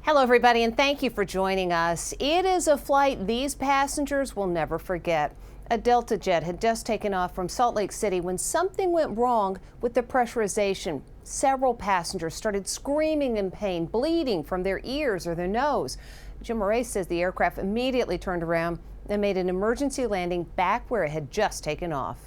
Hello, everybody, and thank you for joining us. It is a flight these passengers will never forget. A Delta jet had just taken off from Salt Lake City when something went wrong with the pressurization. Several passengers started screaming in pain, bleeding from their ears or their nose. Jim Moray says the aircraft immediately turned around and made an emergency landing back where it had just taken off.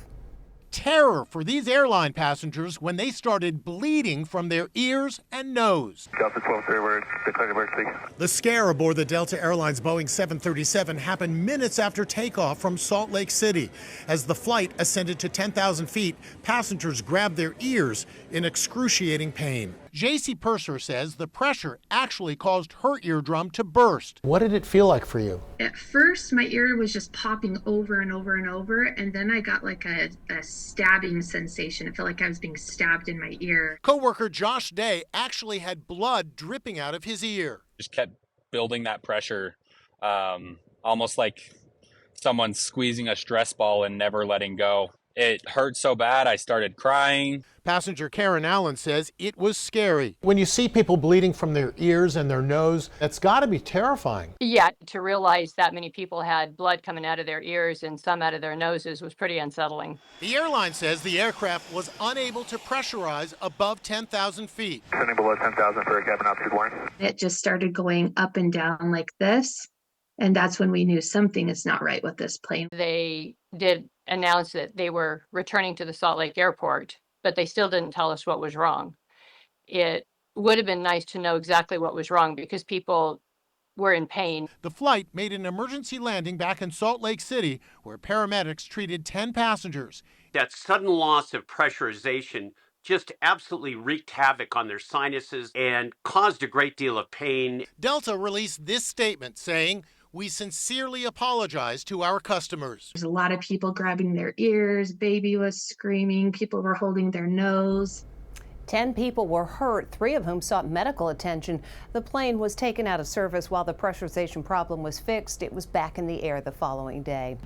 Terror for these airline passengers when they started bleeding from their ears and nose. Delta 12-3, we're declaring emergency. The scare aboard the Delta Airlines Boeing 737 happened minutes after takeoff from Salt Lake City. As the flight ascended to 10,000 feet, passengers grabbed their ears in excruciating pain. J.C. Purser says the pressure actually caused her eardrum to burst. What did it feel like for you? At first, my ear was just popping over and over and over, and then I got like a stabbing sensation. It felt like I was being stabbed in my ear. Coworker Josh Day actually had blood dripping out of his ear. Just kept building that pressure, almost like someone squeezing a stress ball and never letting go. It hurt so bad I started crying. Passenger Karen Allen says it was scary. When you see people bleeding from their ears and their nose, that's got to be terrifying. Yeah, to realize that many people had blood coming out of their ears and some out of their noses was pretty unsettling. The airline says the aircraft was unable to pressurize above 10,000 feet. Sending below 10,000 for a cabin altitude warning. It just started going up and down like this, and that's when we knew something is not right with this plane. They did announce that they were returning to the Salt Lake airport, but they still didn't tell us what was wrong. It would have been nice to know exactly what was wrong because people were in pain. The flight made an emergency landing back in Salt Lake City, where paramedics treated 10 passengers. That sudden loss of pressurization just absolutely wreaked havoc on their sinuses and caused a great deal of pain. Delta released this statement saying, "We sincerely apologize to our customers." There's a lot of people grabbing their ears, baby was screaming, people were holding their nose. 10 people were hurt, 3 of whom sought medical attention. The plane was taken out of service while the pressurization problem was fixed. It was back in the air the following day.